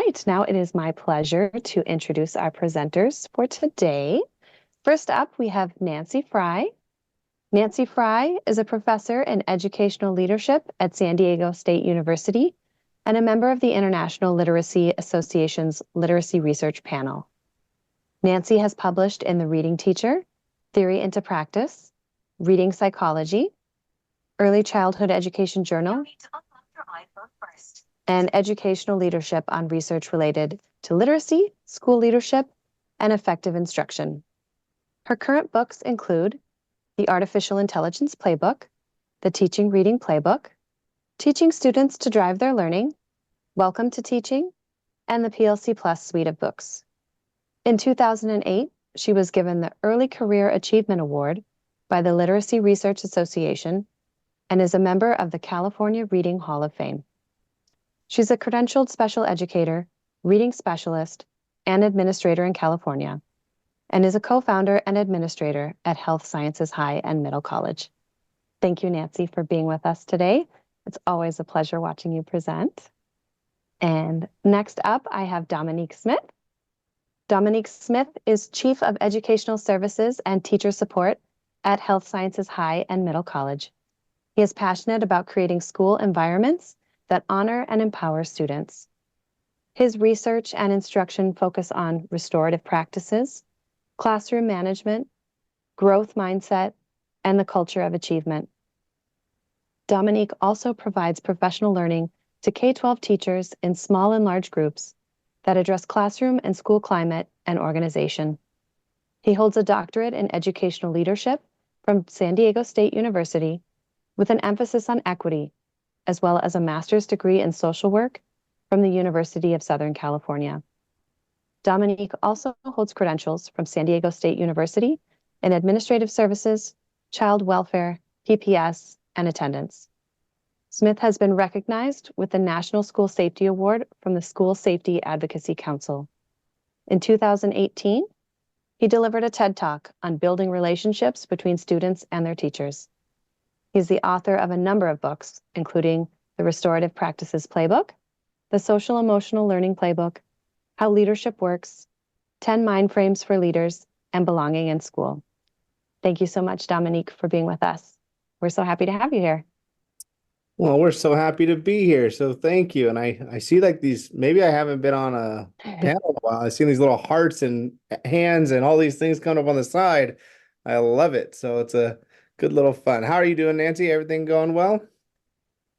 right, now it is my pleasure to introduce our presenters for today. First up, we have Nancy Fry. Nancy Fry is a professor in educational leadership at San Diego State University and a member of the International Literacy Association's Literacy Research Panel. Nancy has published in The Reading Teacher, Theory into Practice, Reading Psychology, Early Childhood Education Journal, and Educational Leadership on research related to literacy, school leadership, and effective instruction. Her current books include The Artificial Intelligence Playbook, The Teaching Reading Playbook, Teaching Students to Drive Their Learning, Welcome to Teaching, and the PLC Plus suite of books. In 2008, she was given the Early Career Achievement Award by the Literacy Research Association and is a member of the California Reading Hall of Fame. She's a credentialed special educator, reading specialist, and administrator in California, and is a co-founder and administrator at Health Sciences High and Middle College. Thank you, Nancy, for being with us today. It's always a pleasure watching you present. And next up, I have Dominique Smith. Dominique Smith is Chief of Educational Services and Teacher Support at Health Sciences High and Middle College. He is passionate about creating school environments that honor and empower students. His research and instruction focus on restorative practices, classroom management, growth mindset, and the culture of achievement. Dominique also provides professional learning to K-12 teachers in small and large groups that address classroom and school climate and organization. He holds a doctorate in educational leadership from San Diego State University with an emphasis on equity, as well as a master's degree in social work from the University of Southern California. Dominique also holds credentials from San Diego State University in administrative services, child welfare, PPS, and attendance. Smith has been recognized with the National School Safety Award from the School Safety Advocacy Council. In 2018, he delivered a TED Talk on building relationships between students and their teachers. He's the author of a number of books, including The Restorative Practices Playbook, The Social Emotional Learning Playbook, How Leadership Works, 10 Mind Frames for Leaders, and Belonging in School. Thank you so much, Dominique, for being with us. We're so happy to have you here. Well, we're so happy to be here. So thank you. And I see like these, maybe I haven't been on a panel in a while. I've seen these little hearts and hands and all these things coming up on the side. I love it. So it's a good little fun. How are you doing, Nancy? Everything going well?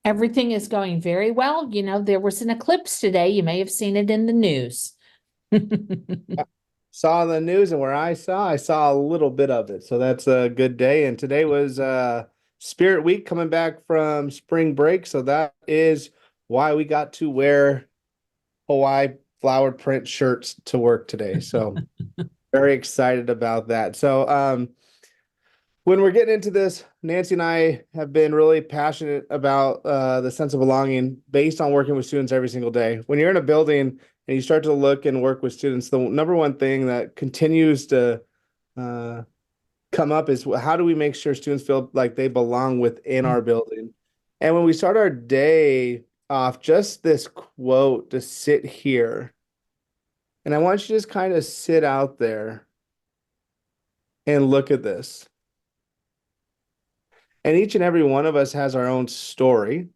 Everything is going very well. You know, there was an eclipse today. You may have seen it in the news. Saw the news, and where I saw a little bit of it. So that's a good day. And today was Spirit Week, coming back from spring break. So that is why we got to wear Hawaii flowered print shirts to work today. So very excited about that. So when we're getting into this, Nancy and I have been really passionate about the sense of belonging based on working with students every single day. When you're in a building and you start to look and work with students, the number one thing that continues to come up is, how do we make sure students feel like they belong within our building? And when we start our day off, just this quote to sit here, and I want you to just kind of sit out there and look at this. And each and every one of us has our own story.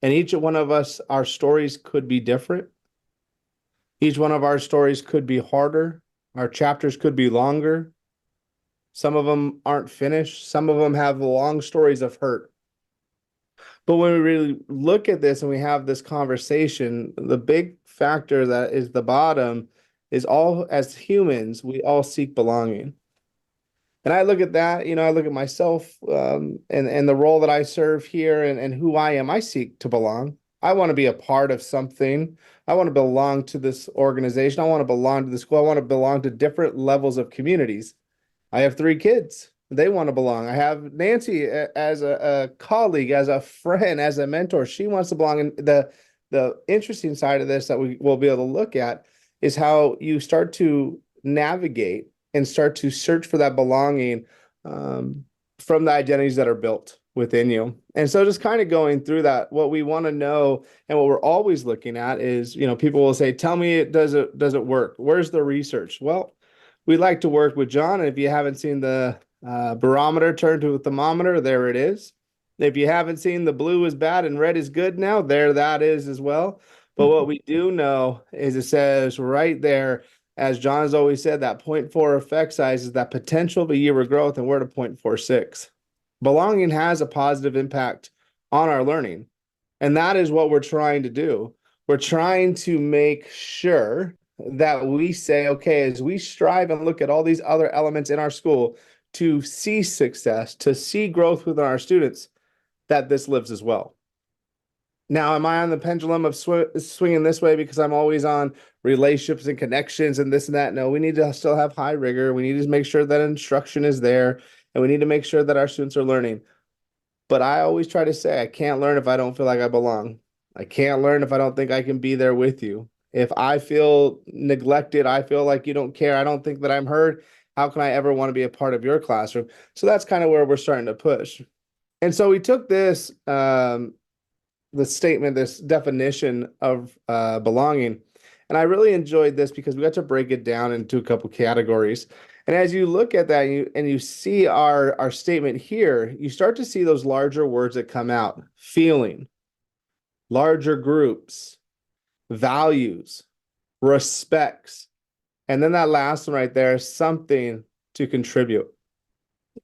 And each one of us, our stories could be different. Each one of our stories could be harder. Our chapters could be longer. Some of them aren't finished. Some of them have long stories of hurt. But when we really look at this and we have this conversation, the big factor that is the bottom is, all as humans, we all seek belonging. And I look at that, I look at myself and the role that I serve here and who I am. I seek to belong. I want to be a part of something. I want to belong to this organization. I want to belong to the school. I want to belong to different levels of communities. I have 3 kids. They want to belong. I have Nancy as a colleague, as a friend, as a mentor. She wants to belong. And the interesting side of this that we will be able to look at is how you start to navigate and start to search for that belonging from the identities that are built within you. And so just kind of going through that, what we want to know and what we're always looking at is, people will say, tell me does it work? Where's the research? Well, we like to work with John. And if you haven't seen the barometer turn to a thermometer, there it is. If you haven't seen the blue is bad and red is good now, there that is as well. But what we do know is it says right there, as John has always said, that 0.4 effect size is that potential of a year of growth, and we're at a 0.46. Belonging has a positive impact on our learning. And that is what we're trying to do. We're trying to make sure that we say, okay, as we strive and look at all these other elements in our school to see success, to see growth within our students, that this lives as well. Now, am I on the pendulum of swinging this way because I'm always on relationships and connections and this and that? No, we need to still have high rigor. We need to make sure that instruction is there, and we need to make sure that our students are learning. But I always try to say, I can't learn if I don't feel like I belong. I can't learn if I don't think I can be there with you. If I feel neglected, I feel like you don't care, I don't think that I'm heard, how can I ever want to be a part of your classroom? So that's kind of where we're starting to push. And so we took this, the statement, this definition of belonging, and I really enjoyed this because we got to break it down into a couple categories. And as you look at that and you see our statement here, you start to see those larger words that come out: feeling, larger groups, values, respects, and then that last one right there, something to contribute.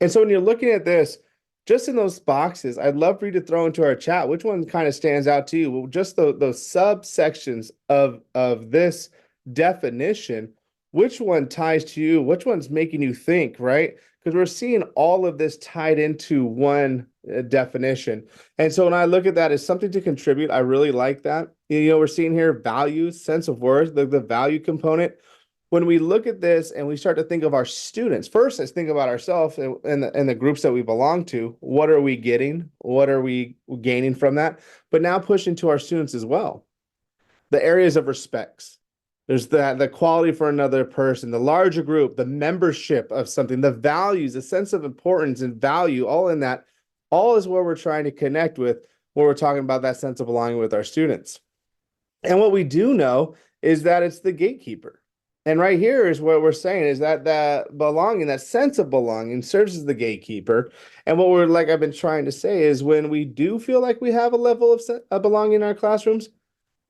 And so when you're looking at this, just in those boxes, I'd love for you to throw into our chat which one kind of stands out to you. Well, just those subsections of this definition, which one ties to you? Which one's making you think, right? Because we're seeing all of this tied into one definition. And so when I look at that as something to contribute, I really like that. We're seeing here values, sense of worth, the value component. When we look at this and we start to think of our students, first, let's think about ourselves and the groups that we belong to. What are we getting? What are we gaining from that? But now push into our students as well. The areas of respects. There's the quality for another person, the larger group, the membership of something, the values, the sense of importance and value, all in that. All is where we're trying to connect with when we're talking about that sense of belonging with our students. And what we do know is that it's the gatekeeper. And right here is what we're saying is that that belonging, that sense of belonging serves as the gatekeeper. And what we're, like I've been trying to say, is when we do feel like we have a level of belonging in our classrooms,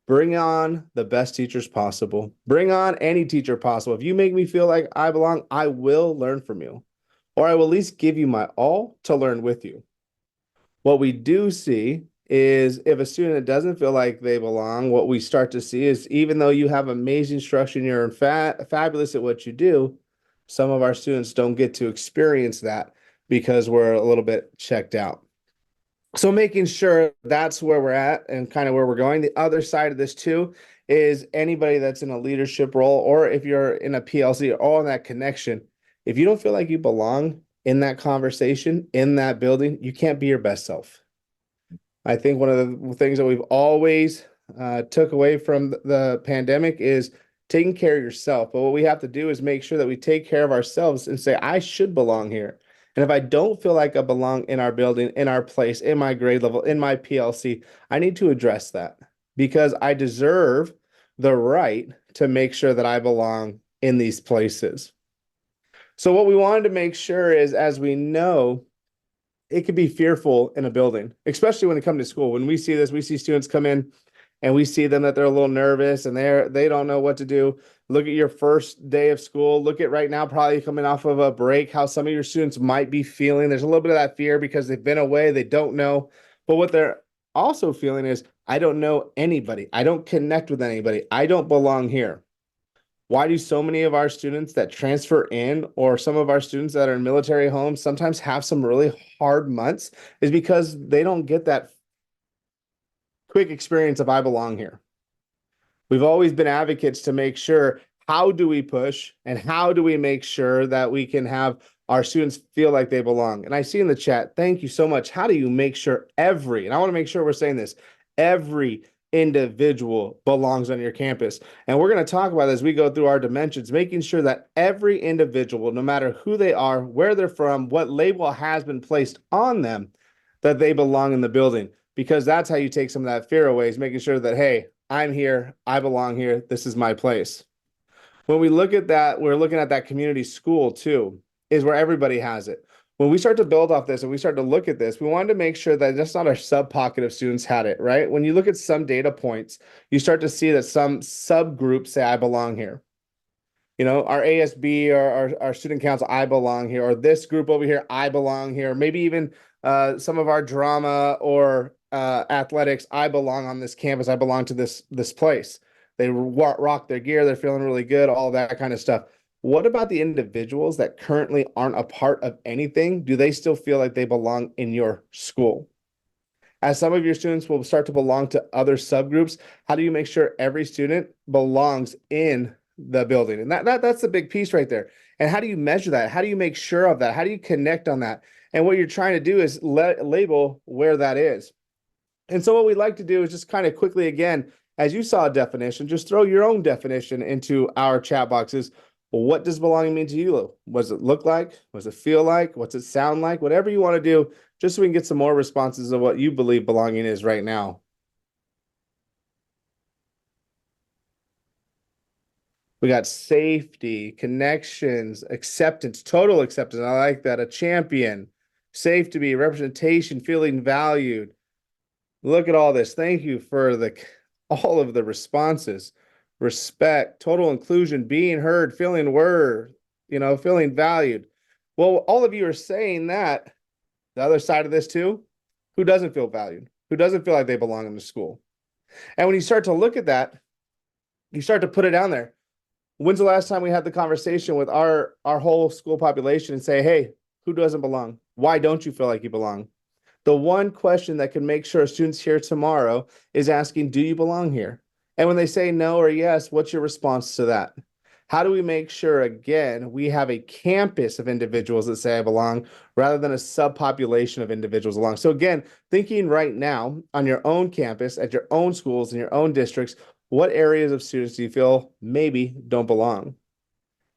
bring on the best teachers possible. Bring on any teacher possible. If you make me feel like I belong, I will learn from you, or I will at least give you my all to learn with you. What we do see is if a student doesn't feel like they belong, what we start to see is even though you have amazing structure and you're fabulous at what you do, some of our students don't get to experience that because we're a little bit checked out. So making sure that's where we're at and kind of where we're going. The other side of this too is anybody that's in a leadership role, or if you're in a PLC, all in that connection, if you don't feel like you belong in that conversation, in that building, you can't be your best self. I think one of the things that we've always took away from the pandemic is taking care of yourself. But what we have to do is make sure that we take care of ourselves and say, I should belong here. And if I don't feel like I belong in our building, in our place, in my grade level, in my PLC, I need to address that because I deserve the right to make sure that I belong in these places. So what we wanted to make sure is, as we know, it could be fearful in a building, especially when they come to school. When we see this, we see students come in and we see them that they're a little nervous and they don't know what to do. Look at your first day of school. Look at right now, probably coming off of a break, how some of your students might be feeling. There's a little bit of that fear because they've been away. They don't know. But what they're also feeling is, I don't know anybody. I don't connect with anybody. I don't belong here. Why do so many of our students that transfer in, or some of our students that are in military homes, sometimes have some really hard months? Is because they don't get that quick experience of I belong here. We've always been advocates to make sure, how do we push and how do we make sure that we can have our students feel like they belong? And I see in the chat, thank you so much. How do you make sure and I want to make sure we're saying this, every individual belongs on your campus? And we're going to talk about as we go through our dimensions, making sure that every individual, no matter who they are, where they're from, what label has been placed on them, that they belong in the building, because that's how you take some of that fear away, is making sure that, hey, I'm here, I belong here, this is my place. When we look at that, we're looking at that community school too, is where everybody has it. When we start to build off this and we start to look at this, we wanted to make sure that just not our sub pocket of students had it, right? When you look at some data points, you start to see that some subgroups say, I belong here. You know, our ASB or our student council, I belong here, or this group over here, I belong here. Maybe even some of our drama or athletics, I belong on this campus, I belong to this place. They rock their gear, they're feeling really good, all that kind of stuff. What about the individuals that currently aren't a part of anything? Do they still feel like they belong in your school? As some of your students will start to belong to other subgroups, how do you make sure every student belongs in the building? And that's the big piece right there. And how do you measure that? How do you make sure of that? How do you connect on that? And what you're trying to do is label where that is. And so what we'd like to do is just kind of quickly, again, as you saw a definition, just throw your own definition into our chat boxes. Well, what does belonging mean to you? What does it look like? What does it feel like? What's it sound like? Whatever you want to do, just so we can get some more responses of what you believe belonging is right now. We got safety, connections, acceptance, total acceptance. I like that. A champion, safe to be, representation, feeling valued. Look at all this. Thank you for all of the responses. Respect, total inclusion, being heard, feeling feeling valued. Well, all of you are saying that. The other side of this too, who doesn't feel valued? Who doesn't feel like they belong in the school? And when you start to look at that, you start to put it down there. When's the last time we had the conversation with our whole school population and say, hey, who doesn't belong? Why don't you feel like you belong? The one question that can make sure students here tomorrow is asking, do you belong here? And when they say no or yes, what's your response to that? How do we make sure, again, we have a campus of individuals that say I belong rather than a subpopulation of individuals belong? So again, thinking right now on your own campus, at your own schools, in your own districts, what areas of students do you feel maybe don't belong?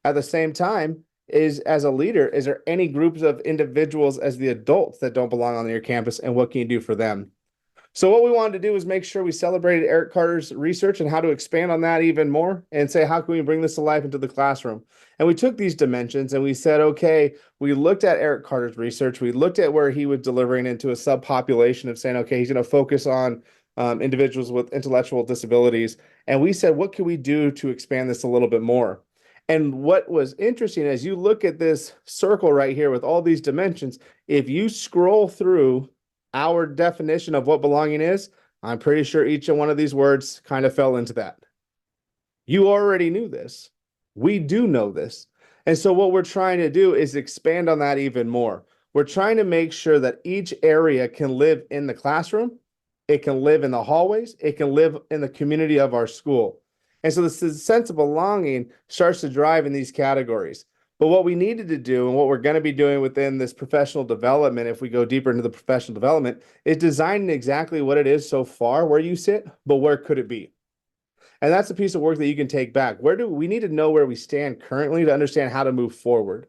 At the same time, as a leader, is there any groups of individuals as the adults that don't belong on your campus, and what can you do for them? So what we wanted to do is make sure we celebrated Eric Carter's research and how to expand on that even more and say, how can we bring this to life into the classroom? And we took these dimensions and we said, okay, we looked at Eric Carter's research. We looked at where he was delivering into a subpopulation of saying, okay, he's going to focus on individuals with intellectual disabilities. And we said, what can we do to expand this a little bit more? And what was interesting, as you look at this circle right here with all these dimensions, if you scroll through our definition of what belonging is, I'm pretty sure each one of these words kind of fell into that. You already knew this. We do know this. And so what we're trying to do is expand on that even more. We're trying to make sure that each area can live in the classroom, it can live in the hallways, it can live in the community of our school. And so this sense of belonging starts to drive in these categories. But what we needed to do and what we're going to be doing within this professional development, if we go deeper into the professional development, is designing exactly what it is so far where you sit, but where could it be? And that's a piece of work that you can take back. Where do we need to know where we stand currently to understand how to move forward?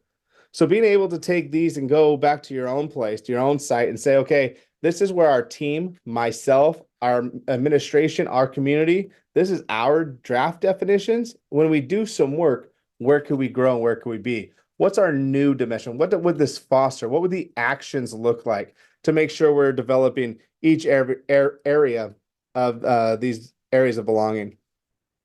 So being able to take these and go back to your own place, to your own site and say, okay, this is where our team, myself, our administration, our community, this is our draft definitions. When we do some work, where could we grow and where could we be? What's our new dimension? What would this foster? What would the actions look like to make sure we're developing each area of these areas of belonging?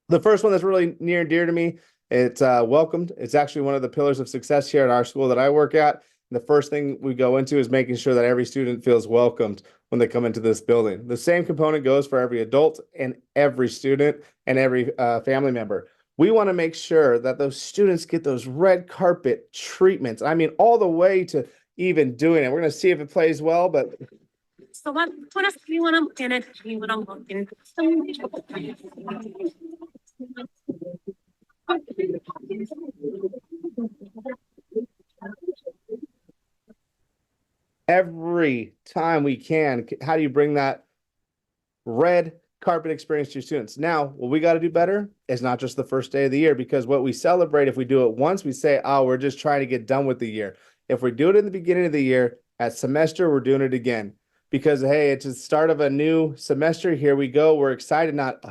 The first one that's really near and dear to me, it's welcomed. It's actually one of the pillars of success here at our school that I work at. The first thing we go into is making sure that every student feels welcomed when they come into this building. The same component goes for every adult and every student and every family member. We want to make sure that those students get those red carpet treatments. I mean, all the way to even doing it. We're going to see if it plays well, but So what else do you want to get it? You want to look in. every time we can, how do you bring that red carpet experience to your students? Now, what we got to do better is not just the first day of the year, because what we celebrate, if we do it once, we say, oh, we're just trying to get done with the year. If we do it in the beginning of the year, at semester, we're doing it again. because, hey, it's the start of a new semester. Here we go. We're excited, not,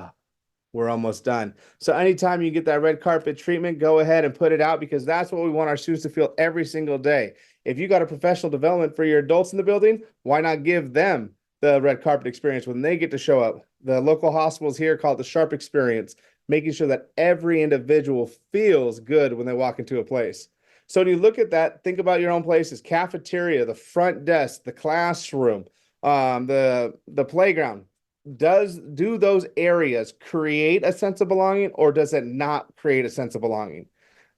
we're almost done. So anytime you get that red carpet treatment, go ahead and put it out, because that's what we want our students to feel every single day. If you got a professional development for your adults in the building, why not give them the red carpet experience when they get to show up? The local hospitals here call it the Sharp experience, making sure that every individual feels good when they walk into a place. So when you look at that, think about your own places: cafeteria, the front desk, the classroom, the playground. Do those areas create a sense of belonging, or does it not create a sense of belonging?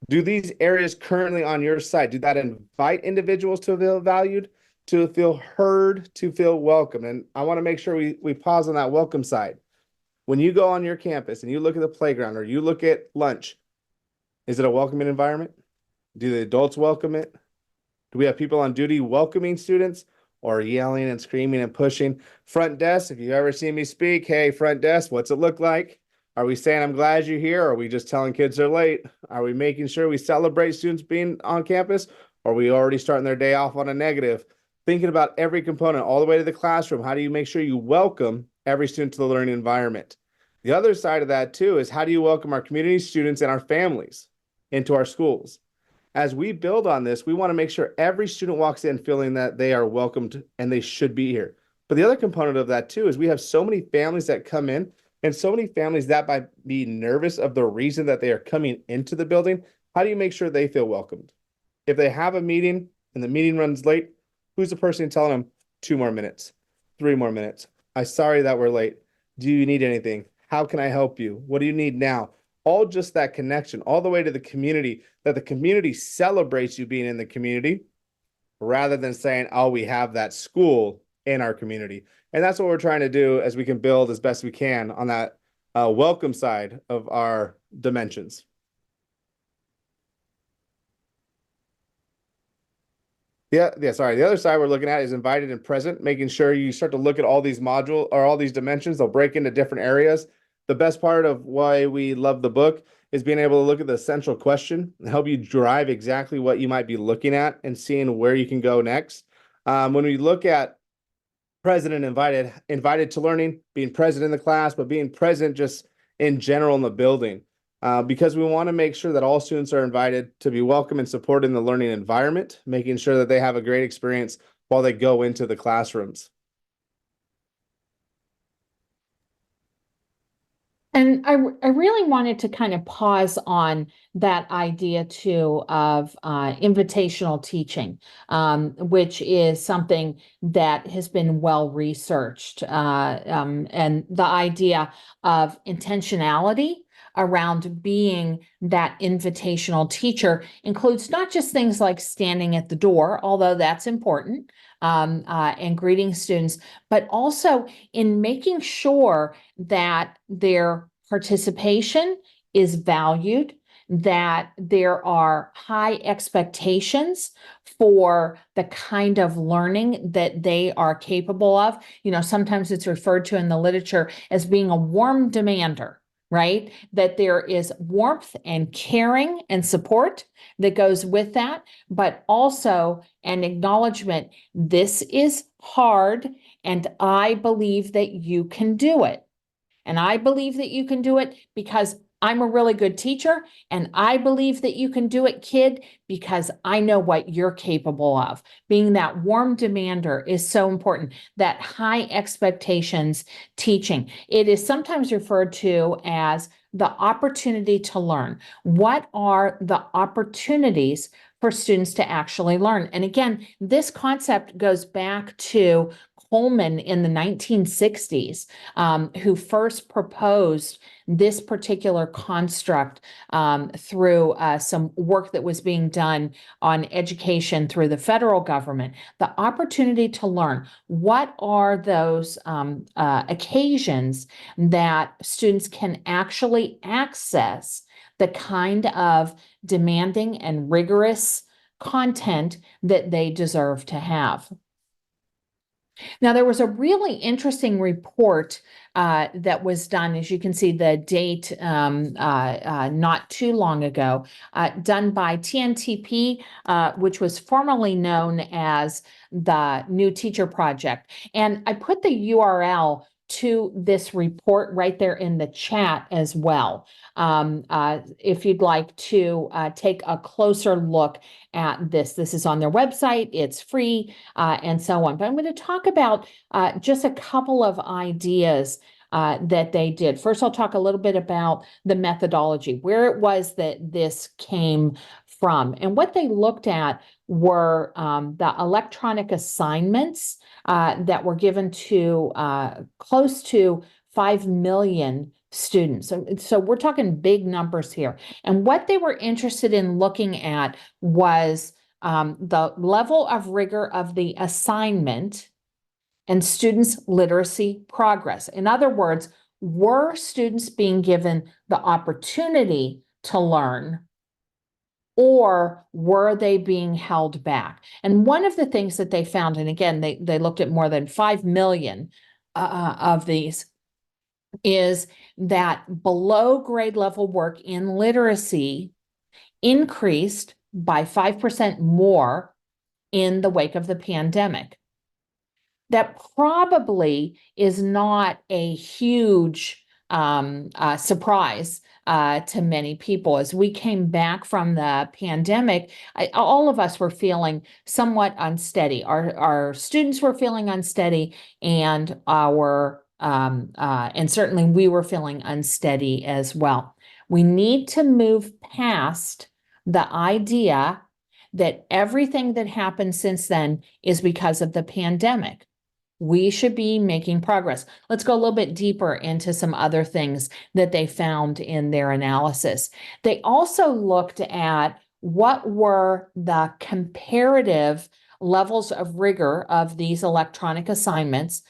Do these areas currently on your site, do that invite individuals to feel valued, to feel heard, to feel welcome? And I want to make sure we pause on that welcome side. When you go on your campus and you look at the playground or you look at lunch, is it a welcoming environment? Do the adults welcome it? Do we have people on duty welcoming students, or yelling and screaming and pushing? Front desk, if you've ever seen me speak, hey, front desk, what's it look like? Are we saying, I'm glad you're here? Or are we just telling kids they're late? Are we making sure we celebrate students being on campus? Or are we already starting their day off on a negative? Thinking about every component all the way to the classroom. How do you make sure you welcome every student to the learning environment? The other side of that too is, how do you welcome our community students and our families into our schools? As we build on this, we want to make sure every student walks in feeling that they are welcomed and they should be here. But the other component of that too is, we have so many families that come in, and so many families that might be nervous of the reason that they are coming into the building. How do you make sure they feel welcomed? If they have a meeting and the meeting runs late, who's the person telling them 2 more minutes, 3 more minutes? I'm sorry that we're late. Do you need anything? How can I help you? What do you need now? All just that connection, all the way to the community, that the community celebrates you being in the community, rather than saying, oh, we have that school in our community. And that's what we're trying to do, as we can build as best we can on that welcome side of our dimensions. Sorry. The other side we're looking at is invited and present, making sure you start to look at all these modules or all these dimensions. They'll break into different areas. The best part of why we love the book is being able to look at the central question and help you drive exactly what you might be looking at and seeing where you can go next. When we look at present and invited to learning, being present in the class, but being present just in general in the building, because we want to make sure that all students are invited to be welcome and supported in the learning environment, making sure that they have a great experience while they go into the classrooms. And I really wanted to kind of pause on that idea too of invitational teaching, which is something that has been well researched, and the idea of intentionality around being that invitational teacher includes not just things like standing at the door, although that's important, and greeting students, but also in making sure that their participation is valued, that there are high expectations for the kind of learning that they are capable of. Sometimes it's referred to in the literature as being a warm demander, right? That there is warmth and caring and support that goes with that, but also an acknowledgement, this is hard, and I believe that you can do it. And I believe that you can do it because I'm a really good teacher, and I believe that you can do it, kid, because I know what you're capable of. Being that warm demander is so important, that high expectations teaching. It is sometimes referred to as the opportunity to learn. What are the opportunities for students to actually learn? And again, this concept goes back to Corwin in the 1960s, who first proposed this particular construct through some work that was being done on education through the federal government. The opportunity to learn. What are those occasions that students can actually access the kind of demanding and rigorous content that they deserve to have? Now, there was a really interesting report that was done, as you can see the date not too long ago, done by TNTP, which was formerly known as the New Teacher Project. And I put the URL to this report right there in the chat as well. If you'd like to take a closer look at this. This is on their website, it's free, and so on. But I'm going to talk about just a couple of ideas that they did. First, I'll talk a little bit about the methodology, where it was that this came from. And what they looked at were the electronic assignments that were given to close to 5 million students. So we're talking big numbers here. And what they were interested in looking at was the level of rigor of the assignment and students' literacy progress. In other words, were students being given the opportunity to learn, or were they being held back? And one of the things that they found, and again, they looked at more than 5 million of these, is that below grade level work in literacy increased by 5% more in the wake of the pandemic. That probably is not a huge surprise to many people. As we came back from the pandemic, all of us were feeling somewhat unsteady. Our students were feeling unsteady, and and certainly we were feeling unsteady as well. We need to move past the idea that everything that happened since then is because of the pandemic. We should be making progress. Let's go a little bit deeper into some other things that they found in their analysis. They also looked at what were the comparative levels of rigor of these electronic assignments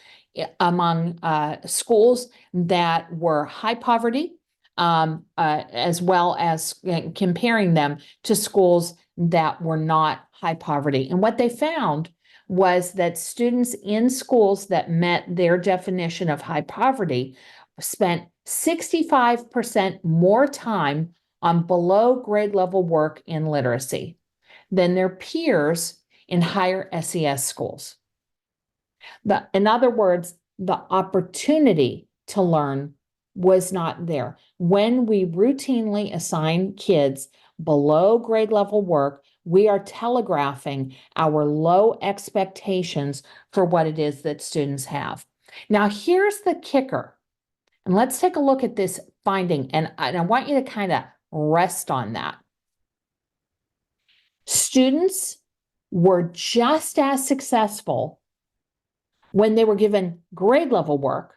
among schools that were high poverty, as well as comparing them to schools that were not high poverty. And what they found was that students in schools that met their definition of high poverty spent 65% more time on below grade level work in literacy than their peers in higher SES schools. In other words, the opportunity to learn was not there. When we routinely assign kids below grade level work, we are telegraphing our low expectations for what it is that students have. Now, here's the kicker. And let's take a look at this finding. And I want you to kind of rest on that. Students were just as successful when they were given grade level work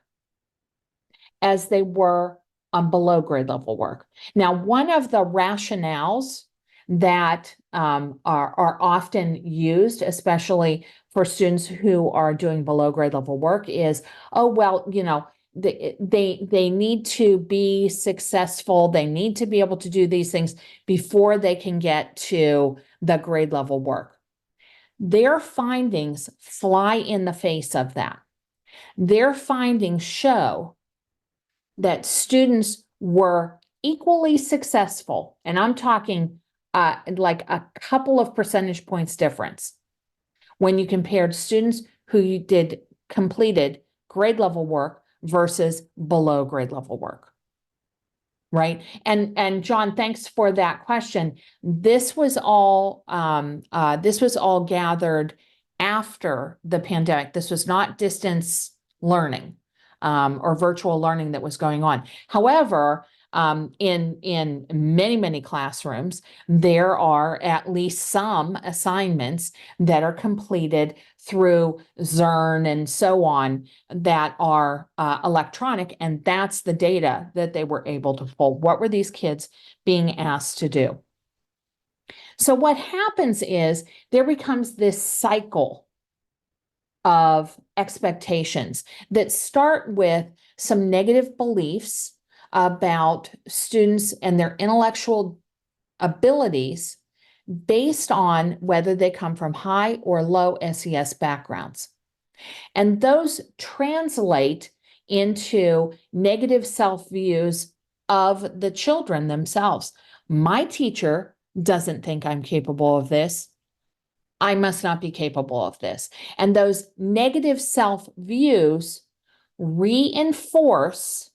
as they were on below grade level work. Now, one of the rationales that are often used, especially for students who are doing below grade level work, is, oh, well, you know, they need to be successful. They need to be able to do these things before they can get to the grade level work. Their findings fly in the face of that. Their findings show that students were equally successful, and I'm talking like a couple of percentage points difference when you compared students who completed grade level work versus below grade level work. Right. And John, thanks for that question. This was all gathered after the pandemic. This was not distance learning or virtual learning that was going on. However, in many classrooms, there are at least some assignments that are completed through Zern and so on that are electronic, and that's the data that they were able to pull. What were these kids being asked to do? So what happens is there becomes this cycle of expectations that start with some negative beliefs about students and their intellectual abilities based on whether they come from high or low SES backgrounds. And those translate into negative self-views of the children themselves. My teacher doesn't think I'm capable of this. I must not be capable of this. And those negative self-views reinforce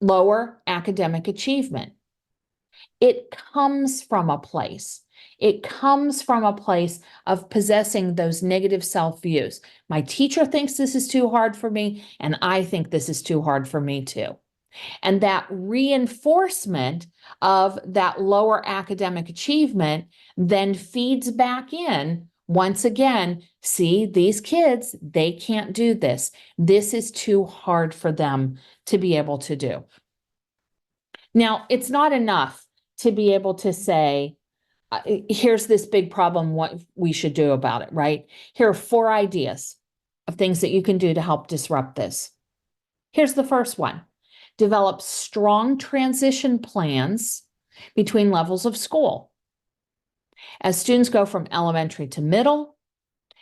lower academic achievement. It comes from a place. It comes from a place of possessing those negative self-views. My teacher thinks this is too hard for me, and I think this is too hard for me too. And that reinforcement of that lower academic achievement then feeds back in. Once again, see, these kids, they can't do this. This is too hard for them to be able to do. Now, it's not enough to be able to say, here's this big problem, what we should do about it, right? Here are 4 ideas of things that you can do to help disrupt this. Here's the first one. Develop strong transition plans between levels of school. As students go from elementary to middle,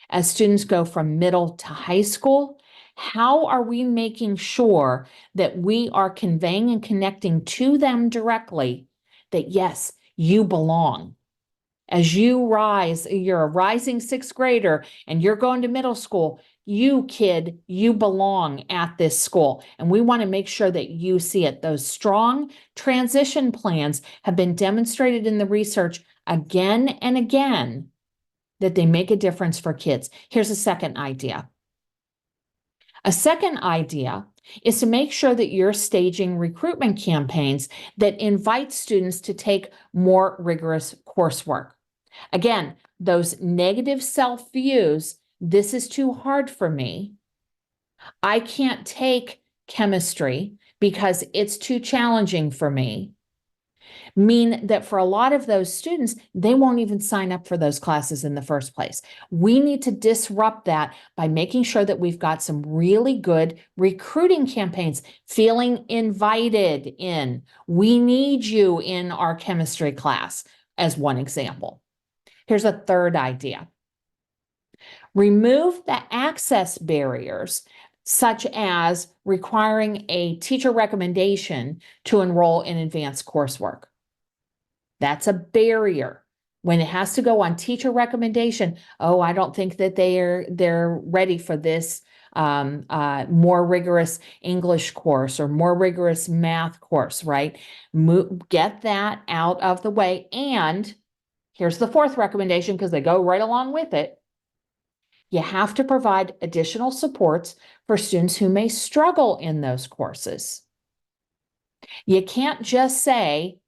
as students go from middle to high school, how are we making sure that we are conveying and connecting to them directly that, yes, you belong? As you rise, you're a rising 6th grader and you're going to middle school, you kid, you belong at this school. And we want to make sure that you see it. Those strong transition plans have been demonstrated in the research again and again that they make a difference for kids. Here's a second idea. A second idea is to make sure that you're staging recruitment campaigns that invite students to take more rigorous coursework. Again, those negative self-views, this is too hard for me. I can't take chemistry because it's too challenging for me, mean that for a lot of those students, they won't even sign up for those classes in the first place. We need to disrupt that by making sure that we've got some really good recruiting campaigns, feeling invited in. We need you in our chemistry class, as one example. Here's a third idea. Remove the access barriers, such as requiring a teacher recommendation to enroll in advanced coursework. That's a barrier. When it has to go on teacher recommendation, oh, I don't think that they're ready for this more rigorous English course or more rigorous math course, right? Get that out of the way. And here's the fourth recommendation, because they go right along with it. You have to provide additional supports for students who may struggle in those courses. You can't just say,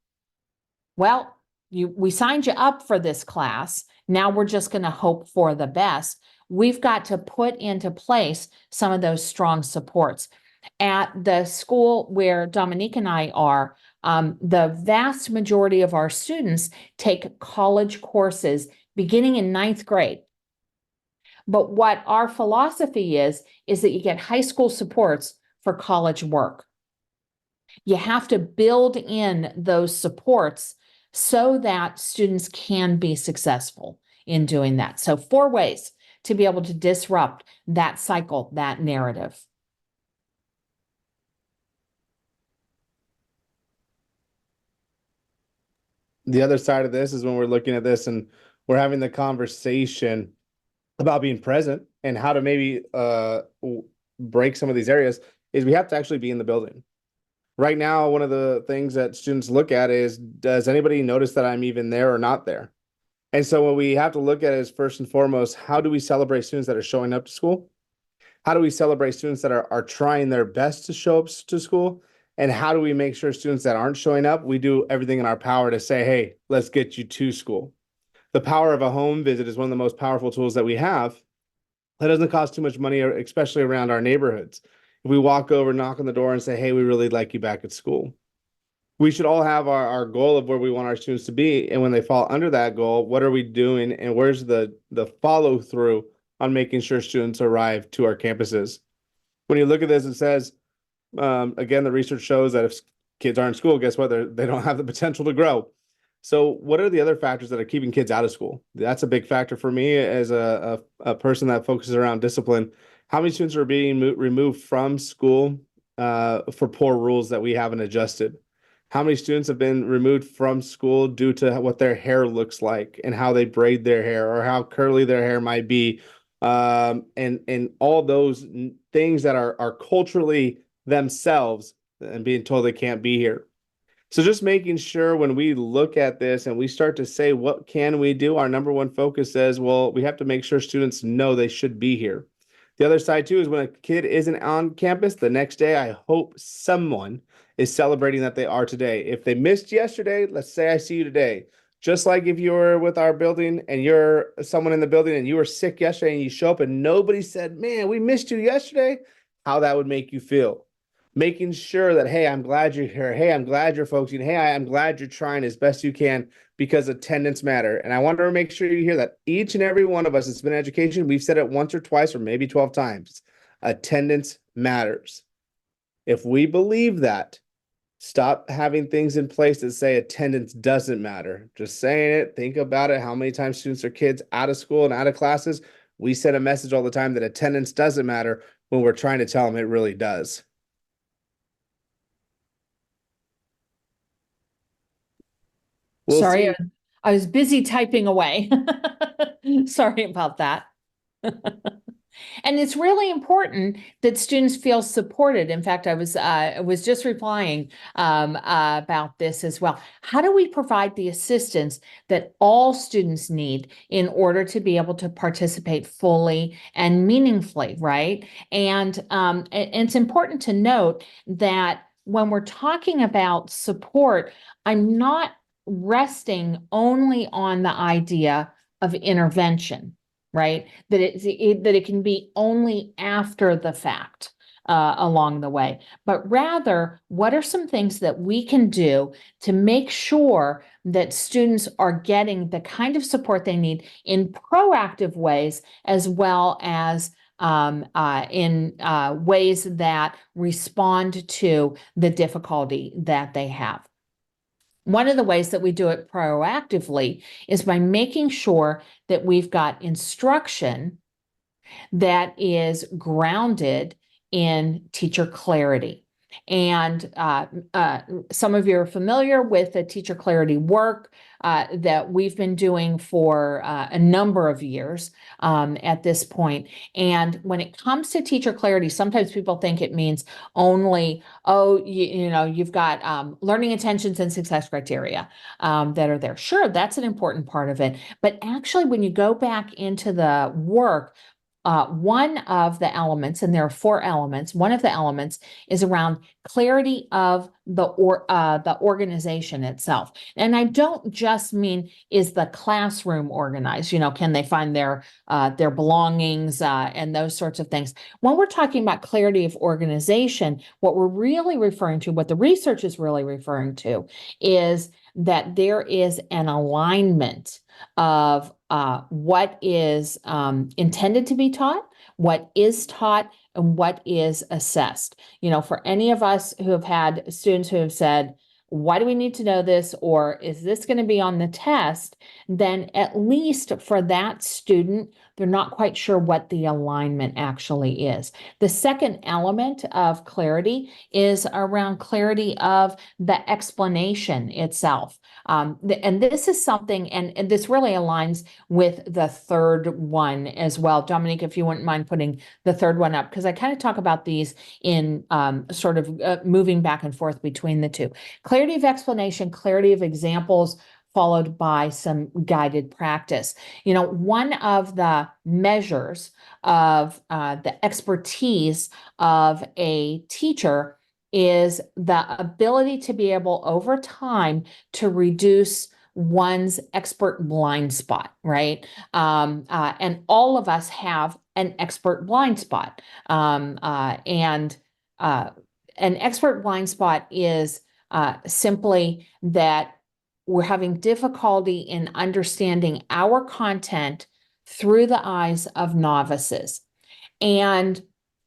well, we signed you up for this class. Now we're just going to hope for the best. We've got to put into place some of those strong supports. At the school where Dominique and I are, the vast majority of our students take college courses beginning in 9th grade. But what our philosophy is that you get high school supports for college work. You have to build in those supports so that students can be successful in doing that. So 4 ways to be able to disrupt that cycle, that narrative. The other side of this is when we're looking at this and we're having the conversation about being present and how to maybe break some of these areas, is we have to actually be in the building. Right now, one of the things that students look at is, does anybody notice that I'm even there or not there? And so what we have to look at is, first and foremost, how do we celebrate students that are showing up to school? How do we celebrate students that are trying their best to show up to school? And how do we make sure students that aren't showing up, we do everything in our power to say, hey, let's get you to school. The power of a home visit is one of the most powerful tools that we have. That doesn't cost too much money, especially around our neighborhoods. If we walk over, knock on the door and say, hey, we really like you back at school. We should all have our goal of where we want our students to be. And when they fall under that goal, what are we doing? And where's the follow through on making sure students arrive to our campuses? When you look at this, it says, again, the research shows that if kids aren't in school, guess what? They don't have the potential to grow. So what are the other factors that are keeping kids out of school? That's a big factor for me as a person that focuses around discipline. How many students are being removed from school for poor rules that we haven't adjusted? How many students have been removed from school due to what their hair looks like and how they braid their hair or how curly their hair might be? And all those things that are culturally themselves and being told they can't be here. So just making sure when we look at this and we start to say, what can we do? Our number one focus says, well, we have to make sure students know they should be here. The other side too is when a kid isn't on campus, the next day, I hope someone is celebrating that they are today. If they missed yesterday, let's say I see you today. Just like if you were with our building and you're someone in the building and you were sick yesterday and you show up and nobody said, man, we missed you yesterday, how that would make you feel. Making sure that, hey, I'm glad you're here. Hey, I'm glad you're focusing. Hey, I'm glad you're trying as best you can because attendance matter. And I want to make sure you hear that each and every one of us that's been in education, we've said it once or twice or maybe 12 times. Attendance matters. If we believe that, stop having things in place that say attendance doesn't matter. Just saying it, think about it. How many times students or kids out of school and out of classes, we send a message all the time that attendance doesn't matter when we're trying to tell them it really does. We'll Sorry, see. I was busy typing away. Sorry about that. And it's really important that students feel supported. In fact, I was just replying about this as well. How do we provide the assistance that all students need in order to be able to participate fully and meaningfully, right? And it's important to note that when we're talking about support, I'm not resting only on the idea of intervention, right? That it can be only after the fact along the way, but rather, what are some things that we can do to make sure that students are getting the kind of support they need in proactive ways, as well as in ways that respond to the difficulty that they have. One of the ways that we do it proactively is by making sure that we've got instruction that is grounded in teacher clarity. And some of you are familiar with the teacher clarity work that we've been doing for a number of years at this point. And when it comes to teacher clarity, sometimes people think it means only, oh, you know, you've got learning intentions and success criteria that are there. Sure, that's an important part of it. But actually, when you go back into the work, one of the elements, and there are 4 elements, one of the elements is around clarity of the organization itself. And I don't just mean, is the classroom organized? You know, can they find their belongings and those sorts of things? When we're talking about clarity of organization, what we're really referring to, what the research is really referring to, is that there is an alignment of what is intended to be taught, what is taught, and what is assessed. You know, for any of us who have had students who have said, why do we need to know this? Or is this going to be on the test? Then at least for that student, they're not quite sure what the alignment actually is. The second element of clarity is around clarity of the explanation itself. And this is something, and this really aligns with the third one as well. Dominique, if you wouldn't mind putting the third one up, because I kind of talk about these in sort of moving back and forth between the two. Clarity of explanation, clarity of examples, followed by some guided practice. You know, one of the measures of the expertise of a teacher is the ability to be able over time to reduce one's expert blind spot, right? And all of us have an expert blind spot. And an expert blind spot is simply that we're having difficulty in understanding our content through the eyes of novices. And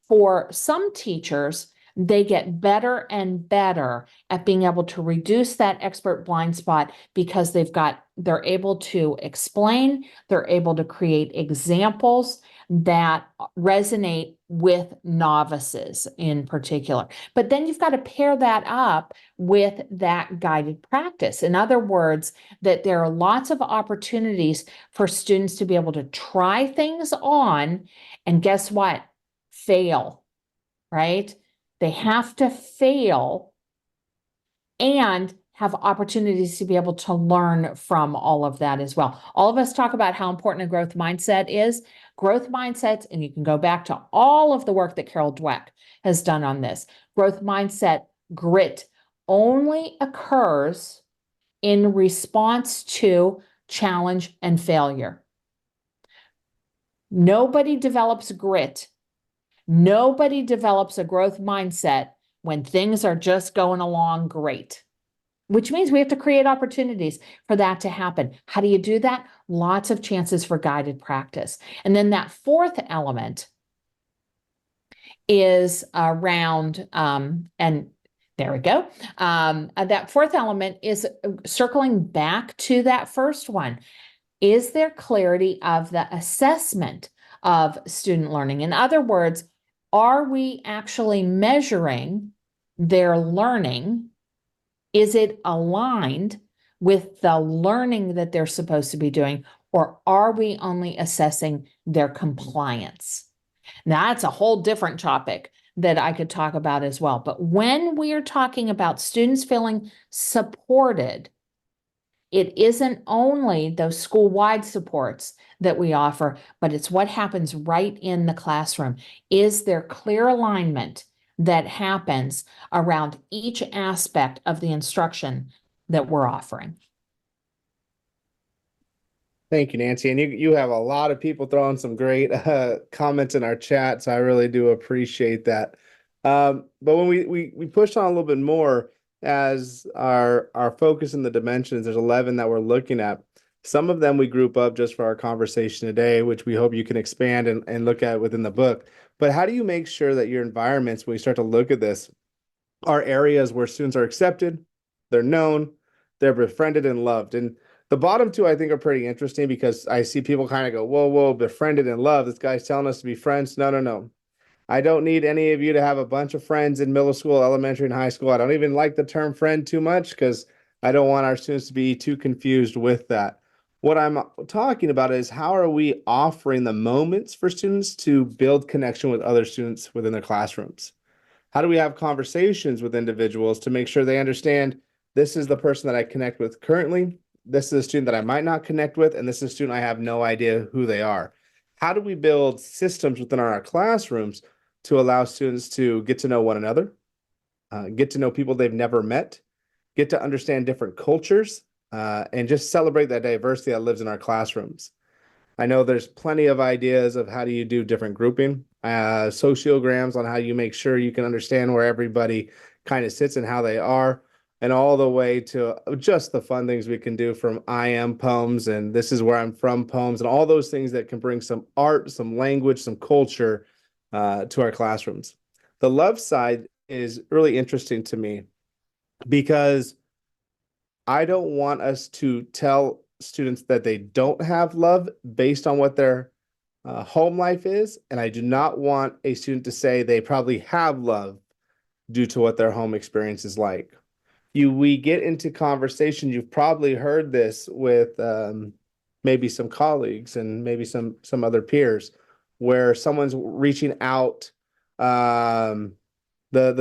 for some teachers, they get better and better at being able to reduce that expert blind spot because they're able to explain, they're able to create examples that resonate with novices in particular. But then you've got to pair that up with that guided practice. In other words, that there are lots of opportunities for students to be able to try things on, and guess what? Fail, right? They have to fail and have opportunities to be able to learn from all of that as well. All of us talk about how important a growth mindset is. Growth mindsets, and you can go back to all of the work that Carol Dweck has done on this. Growth mindset, grit, only occurs in response to challenge and failure. Nobody develops grit. Nobody develops a growth mindset when things are just going along great, which means we have to create opportunities for that to happen. How do you do that? Lots of chances for guided practice. And then that fourth element is around, and there we go. That fourth element is circling back to that first one. Is there clarity of the assessment of student learning? In other words, are we actually measuring their learning? Is it aligned with the learning that they're supposed to be doing, or are we only assessing their compliance? Now, that's a whole different topic that I could talk about as well. But when we are talking about students feeling supported, it isn't only those school-wide supports that we offer, but it's what happens right in the classroom. Is there clear alignment that happens around each aspect of the instruction that we're offering? Thank you, Nancy. And you have a lot of people throwing some great comments in our chat, so I really do appreciate that. But when we push on a little bit more, as our focus in the dimensions, there's 11 that we're looking at. Some of them we group up just for our conversation today, which we hope you can expand and look at within the book. But how do you make sure that your environments, when you start to look at this, are areas where students are accepted, they're known, they're befriended and loved? And the bottom two, I think, are pretty interesting because I see people kind of go, whoa, befriended and loved. This guy's telling us to be friends. No. I don't need any of you to have a bunch of friends in middle school, elementary, and high school. I don't even like the term friend too much because I don't want our students to be too confused with that. What I'm talking about is how are we offering the moments for students to build connection with other students within their classrooms? How do we have conversations with individuals to make sure they understand this is the person that I connect with currently, this is a student that I might not connect with, and this is a student I have no idea who they are? How do we build systems within our classrooms to allow students to get to know one another, get to know people they've never met, get to understand different cultures, and just celebrate that diversity that lives in our classrooms? I know there's plenty of ideas of how do you do different grouping, sociograms on how you make sure you can understand where everybody kind of sits and how they are, and all the way to just the fun things we can do from I am poems and this is where I'm from poems and all those things that can bring some art, some language, some culture to our classrooms. The love side is really interesting to me because I don't want us to tell students that they don't have love based on what their home life is. And I do not want a student to say they probably have love due to what their home experience is like. We get into conversation, you've probably heard this with maybe some colleagues and maybe some other peers, where someone's reaching out. The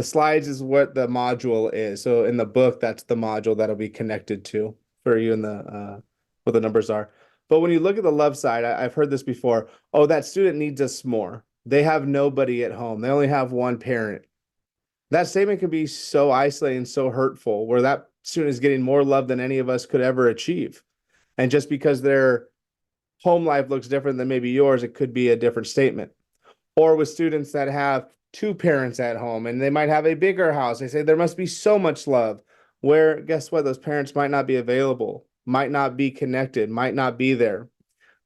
slides is what the module is. So in the book, that's the module that'll be connected to for you in the what the numbers are. But when you look at the love side, I've heard this before. Oh, that student needs us more. They have nobody at home. They only have one parent. That statement can be so isolating, so hurtful, where that student is getting more love than any of us could ever achieve. And just because their home life looks different than maybe yours, it could be a different statement. Or with students that have two parents at home and they might have a bigger house, they say there must be so much love, where guess what? Those parents might not be available, might not be connected, might not be there.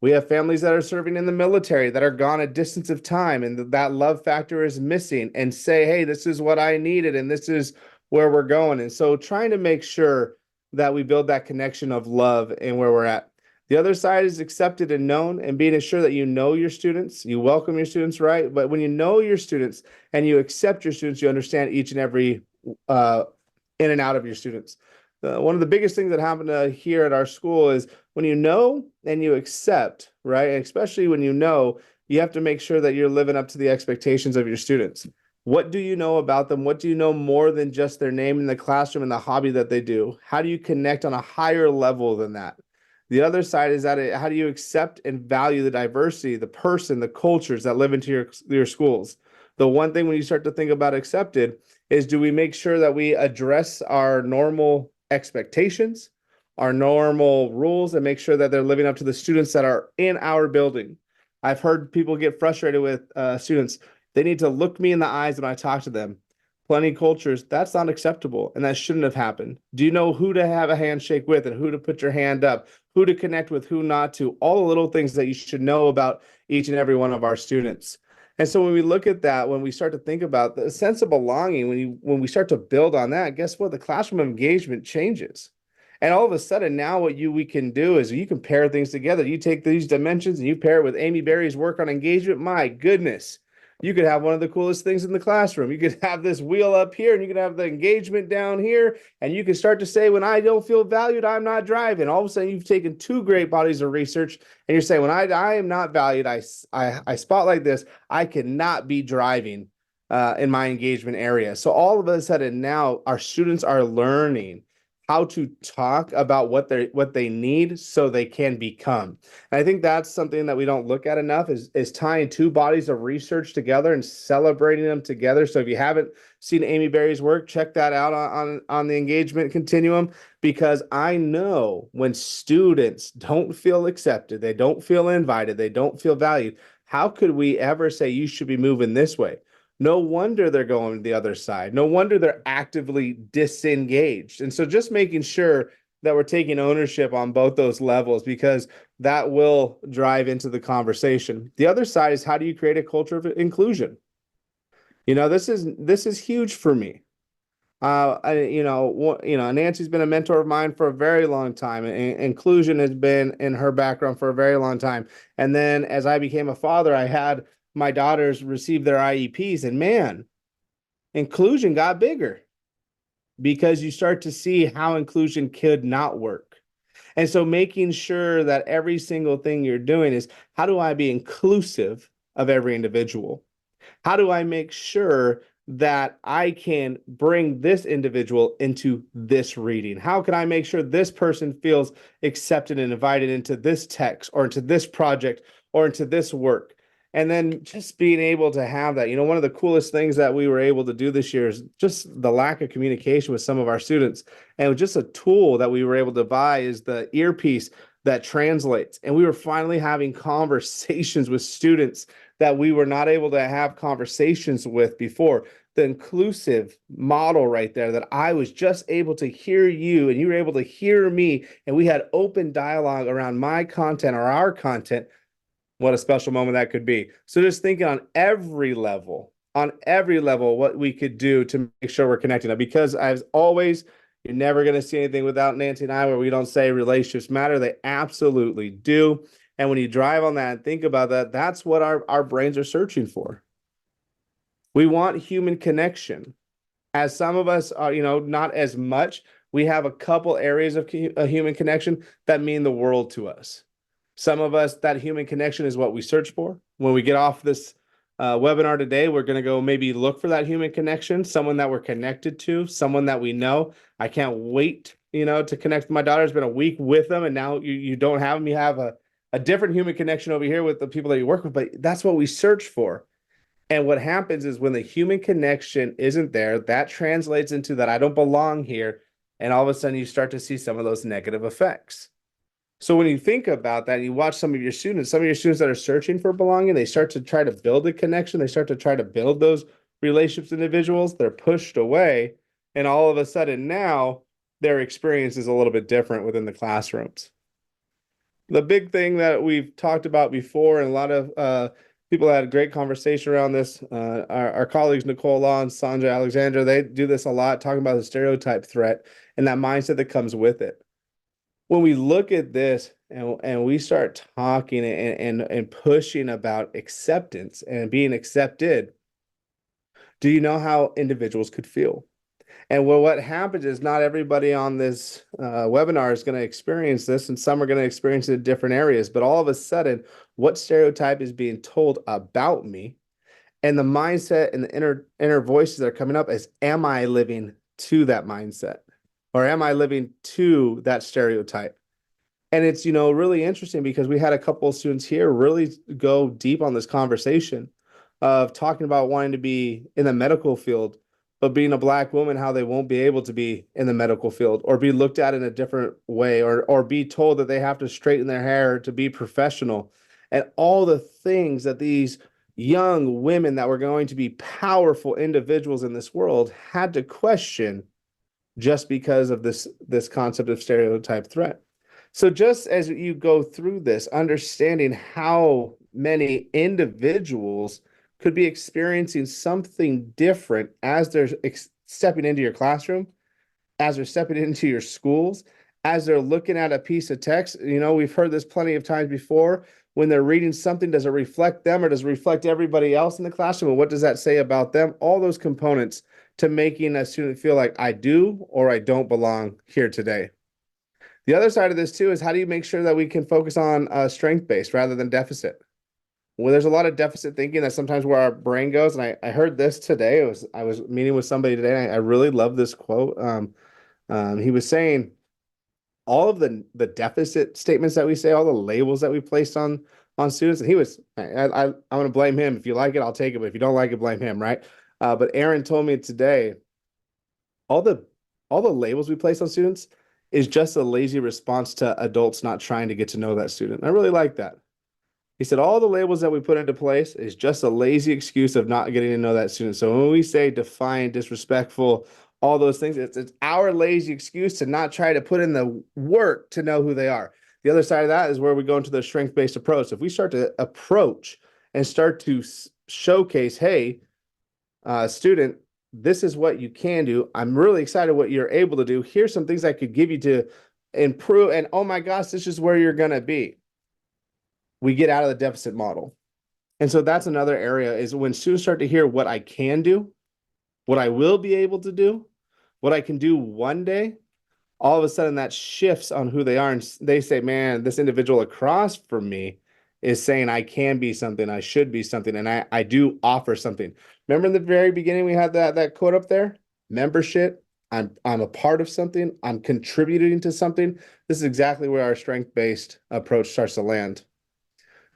We have families that are serving in the military that are gone a distance of time, and that love factor is missing, and say, hey, this is what I needed and this is where we're going. And so trying to make sure that we build that connection of love and where we're at. The other side is accepted and known, and being sure that you know your students, you welcome your students, right? But when you know your students and you accept your students, you understand each and every in and out of your students. One of the biggest things that happened here at our school is when you know and you accept, right? And especially when you know, you have to make sure that you're living up to the expectations of your students. What do you know about them? What do you know more than just their name in the classroom and the hobby that they do? How do you connect on a higher level than that? The other side is that how do you accept and value the diversity, the person, the cultures that live into your schools? The one thing when you start to think about accepted is, do we make sure that we address our normal expectations, our normal rules, and make sure that they're living up to the students that are in our building? I've heard people get frustrated with students. They need to look me in the eyes when I talk to them. Plenty of cultures, that's not acceptable, and that shouldn't have happened. Do you know who to have a handshake with and who to put your hand up, who to connect with, who not to? All the little things that you should know about each and every one of our students. And so when we look at that, when we start to think about the sense of belonging, when we start to build on that, guess what? The classroom engagement changes. And all of a sudden now we can do is you can pair things together. You take these dimensions and you pair it with Amy Berry's work on engagement. My goodness. You could have one of the coolest things in the classroom. You could have this wheel up here and you could have the engagement down here. And you can start to say, when I don't feel valued, I'm not driving. All of a sudden you've taken two great bodies of research and you're saying, when I am not valued, I spotlight this, I cannot be driving in my engagement area. So all of a sudden now our students are learning how to talk about what they need so they can become. And I think that's something that we don't look at enough is tying two bodies of research together and celebrating them together. So if you haven't seen Amy Berry's work, check that out on the engagement continuum, because I know when students don't feel accepted, they don't feel invited, they don't feel valued, how could we ever say you should be moving this way? No wonder they're going to the other side. No wonder they're actively disengaged. And so just making sure that we're taking ownership on both those levels, because that will drive into the conversation. The other side is, how do you create a culture of inclusion? This is huge for me. Nancy's been a mentor of mine for a very long time. And inclusion has been in her background for a very long time. And then as I became a father, I had my daughters receive their IEPs, and man, inclusion got bigger because you start to see how inclusion could not work. And so making sure that every single thing you're doing is, how do I be inclusive of every individual? How do I make sure that I can bring this individual into this reading? How can I make sure this person feels accepted and invited into this text or into this project or into this work? And then just being able to have that, one of the coolest things that we were able to do this year is just the lack of communication with some of our students. And just a tool that we were able to buy is the earpiece that translates. And we were finally having conversations with students that we were not able to have conversations with before. The inclusive model right there, that I was just able to hear you and you were able to hear me, and we had open dialogue around my content or our content. What a special moment that could be. So just thinking on every level, what we could do to make sure we're connecting. Because as always, you're never going to see anything without Nancy and I where we don't say relationships matter. They absolutely do. And when you drive on that and think about that, that's what our brains are searching for. We want human connection. As some of us are, not as much, we have a couple areas of human connection that mean the world to us. Some of us, that human connection is what we search for. When we get off this webinar today, we're going to go maybe look for that human connection, someone that we're connected to, someone that we know. I can't wait, to connect with my daughter. It's been a week with them, and now you don't have them. You have a different human connection over here with the people that you work with, but that's what we search for. And what happens is when the human connection isn't there, that translates into that I don't belong here. And all of a sudden you start to see some of those negative effects. So when you think about that, you watch some of your students that are searching for belonging, they start to try to build a connection. They start to try to build those relationships with individuals. They're pushed away. And all of a sudden now their experience is a little bit different within the classrooms. The big thing that we've talked about before, and a lot of people had a great conversation around this. Our colleagues Nicole Law and Sandra Alexandra, they do this a lot, talking about the stereotype threat and that mindset that comes with it. When we look at this and we start talking and pushing about acceptance and being accepted, do you know how individuals could feel? And well, what happens is not everybody on this webinar is going to experience this, and some are going to experience it in different areas. But all of a sudden, what stereotype is being told about me, and the mindset and the inner voices that are coming up is, am I living to that mindset, or am I living to that stereotype? And it's, really interesting because we had a couple of students here really go deep on this conversation of talking about wanting to be in the medical field, but being a Black woman, how they won't be able to be in the medical field or be looked at in a different way, or be told that they have to straighten their hair to be professional, and all the things that these young women that were going to be powerful individuals in this world had to question just because of this concept of stereotype threat. So just as you go through this, understanding how many individuals could be experiencing something different as they're stepping into your classroom, as they're stepping into your schools, as they're looking at a piece of text. We've heard this plenty of times before. When they're reading something, does it reflect them or does it reflect everybody else in the classroom? And what does that say about them? All those components to making a student feel like I do or I don't belong here today. The other side of this too is, how do you make sure that we can focus on strength-based rather than deficit? Well, there's a lot of deficit thinking that sometimes where our brain goes. And I heard this today. I was meeting with somebody today. And I really love this quote. He was saying all of the deficit statements that we say, all the labels that we placed on students. And he was, I'm going to blame him. If you like it, I'll take it. But if you don't like it, blame him, right? But Aaron told me today, all the labels we place on students is just a lazy response to adults not trying to get to know that student. I really like that. He said, all the labels that we put into place is just a lazy excuse of not getting to know that student. So when we say defiant, disrespectful, all those things, it's our lazy excuse to not try to put in the work to know who they are. The other side of that is where we go into the strength-based approach. If we start to approach and start to showcase, hey, student, this is what you can do. I'm really excited what you're able to do. Here's some things I could give you to improve. And oh my gosh, this is where you're going to be. We get out of the deficit model. And so that's another area, is when students start to hear what I can do, what I will be able to do, what I can do one day, all of a sudden that shifts on who they are. And they say, man, this individual across from me is saying I can be something, I should be something, and I do offer something. Remember in the very beginning, we had that quote up there, membership. I'm a part of something. I'm contributing to something. This is exactly where our strength-based approach starts to land.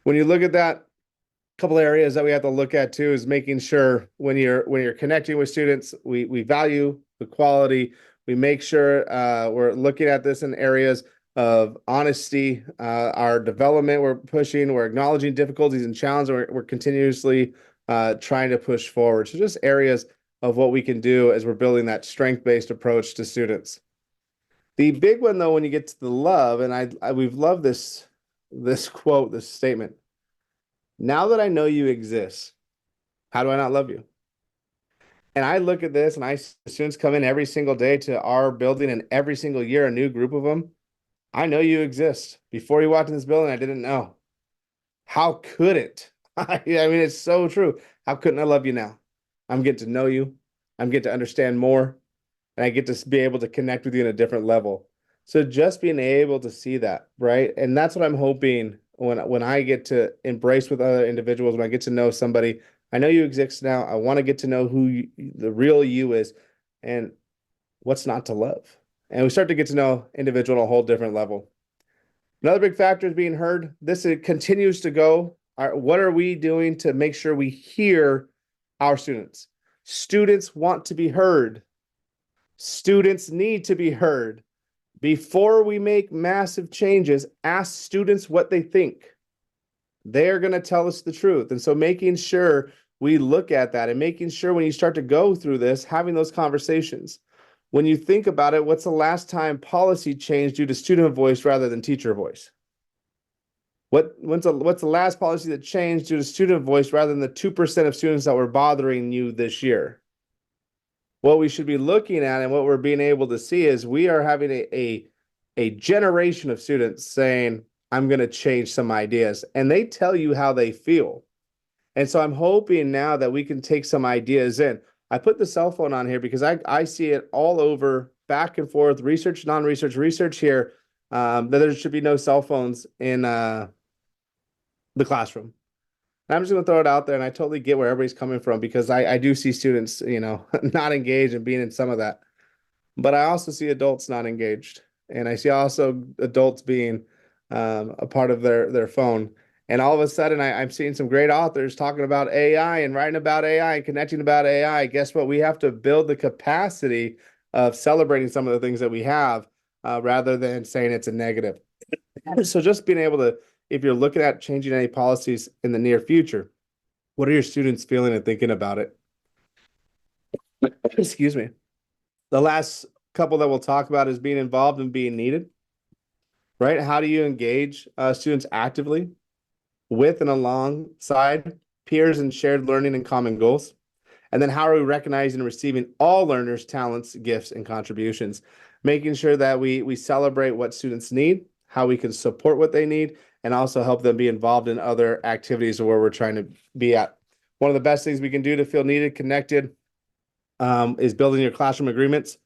When you look at that, a couple of areas that we have to look at too is making sure when you're connecting with students, we value the quality. We make sure we're looking at this in areas of honesty, our development. We're pushing, we're acknowledging difficulties and challenges. We're continuously trying to push forward. So just areas of what we can do as we're building that strength-based approach to students. The big one though, when you get to the love, and we've loved this quote, this statement. Now that I know you exist, how do I not love you? And I look at this, and students come in every single day to our building, and every single year, a new group of them. I know you exist. Before you walked in this building, I didn't know. How could it? I mean, it's so true. How couldn't I love you now? I'm getting to know you. I'm getting to understand more, and I get to be able to connect with you on a different level. So just being able to see that, right? And that's what I'm hoping when I get to embrace with other individuals, when I get to know somebody. I know you exist now. I want to get to know who the real you is and what's not to love. And we start to get to know individual on a whole different level. Another big factor is being heard. This continues to go. What are we doing to make sure we hear our students? Students want to be heard. Students need to be heard. Before we make massive changes, ask students what they think. They're going to tell us the truth. And so making sure we look at that and making sure when you start to go through this, having those conversations. When you think about it, what's the last time policy changed due to student voice rather than teacher voice? What's the last policy that changed due to student voice rather than the 2% of students that were bothering you this year? What we should be looking at and what we're being able to see is we are having a generation of students saying, I'm going to change some ideas, and they tell you how they feel. And so I'm hoping now that we can take some ideas in. I put the cell phone on here because I see it all over, back and forth, research, non-research, research here, that there should be no cell phones in the classroom. And I'm just going to throw it out there, and I totally get where everybody's coming from because I do see students, not engaged and being in some of that. But I also see adults not engaged, and I see also adults being a part of their phone. And all of a sudden, I'm seeing some great authors talking about AI and writing about AI and connecting about AI. Guess what? We have to build the capacity of celebrating some of the things that we have rather than saying it's a negative. So just being able to, if you're looking at changing any policies in the near future, what are your students feeling and thinking about it? Excuse me. The last couple that we'll talk about is being involved and being needed, right? How do you engage students actively with and alongside peers and shared learning and common goals? And then how are we recognizing and receiving all learners' talents, gifts, and contributions? Making sure that we celebrate what students need, how we can support what they need, and also help them be involved in other activities where we're trying to be at. One of the best things we can do to feel needed, connected, is building your classroom agreements.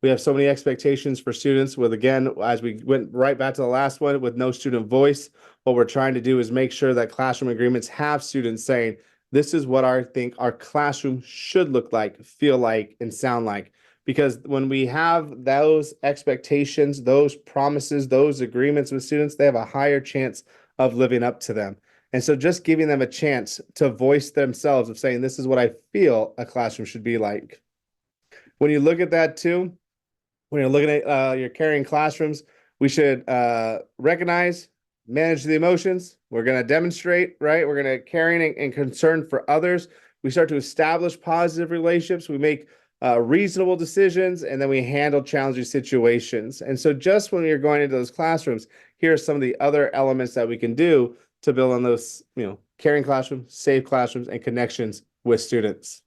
We have so many expectations for students with, again, as we went right back to the last one with no student voice, what we're trying to do is make sure that classroom agreements have students saying, this is what I think our classroom should look like, feel like, and sound like. Because when we have those expectations, those promises, those agreements with students, they have a higher chance of living up to them. And so just giving them a chance to voice themselves of saying, this is what I feel a classroom should be like. When you look at that too, when you're looking at your caring classrooms, we should recognize, manage the emotions. We're going to demonstrate, right? We're going to caring and concern for others. We start to establish positive relationships. We make reasonable decisions, and then we handle challenging situations. And so just when you're going into those classrooms, here are some of the other elements that we can do to build on those, caring classrooms, safe classrooms, and connections with students.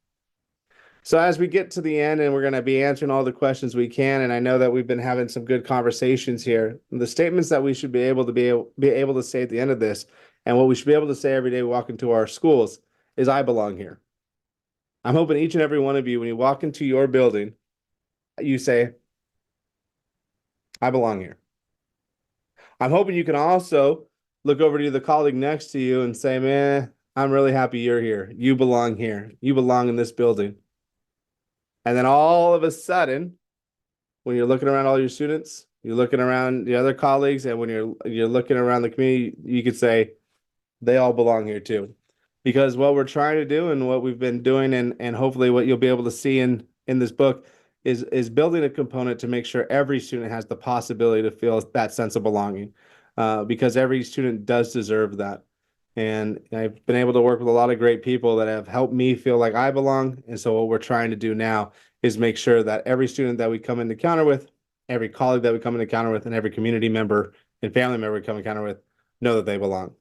So as we get to the end, and we're going to be answering all the questions we can, and I know that we've been having some good conversations here, the statements that we should be able to say at the end of this, and what we should be able to say every day we walk into our schools is, I belong here. I'm hoping each and every one of you, when you walk into your building, you say, I belong here. I'm hoping you can also look over to the colleague next to you and say, man, I'm really happy you're here. You belong here. You belong in this building. And then all of a sudden, when you're looking around all your students, you're looking around the other colleagues, and when you're looking around the community, you could say, they all belong here too. Because what we're trying to do and what we've been doing, and hopefully what you'll be able to see in this book is building a component to make sure every student has the possibility to feel that sense of belonging, because every student does deserve that. And I've been able to work with a lot of great people that have helped me feel like I belong. And so what we're trying to do now is make sure that every student that we come into encounter with, every colleague that we come into encounter with, and every community member and family member we come into encounter with know that they belong.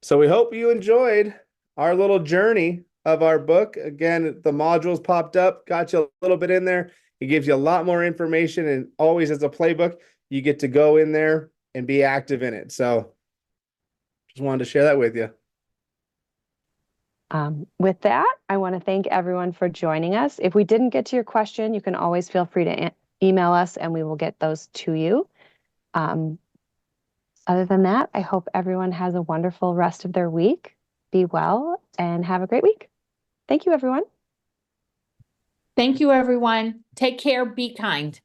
So we hope you enjoyed our little journey of our book. Again, the modules popped up, got you a little bit in there. It gives you a lot more information, and always as a playbook, you get to go in there and be active in it. So just wanted to share that with you. With that, I want to thank everyone for joining us. If we didn't get to your question, you can always feel free to email us and we will get those to you. Other than that, I hope everyone has a wonderful rest of their week. Be well and have a great week. Thank you, everyone. Thank you, everyone. Take care. Be kind.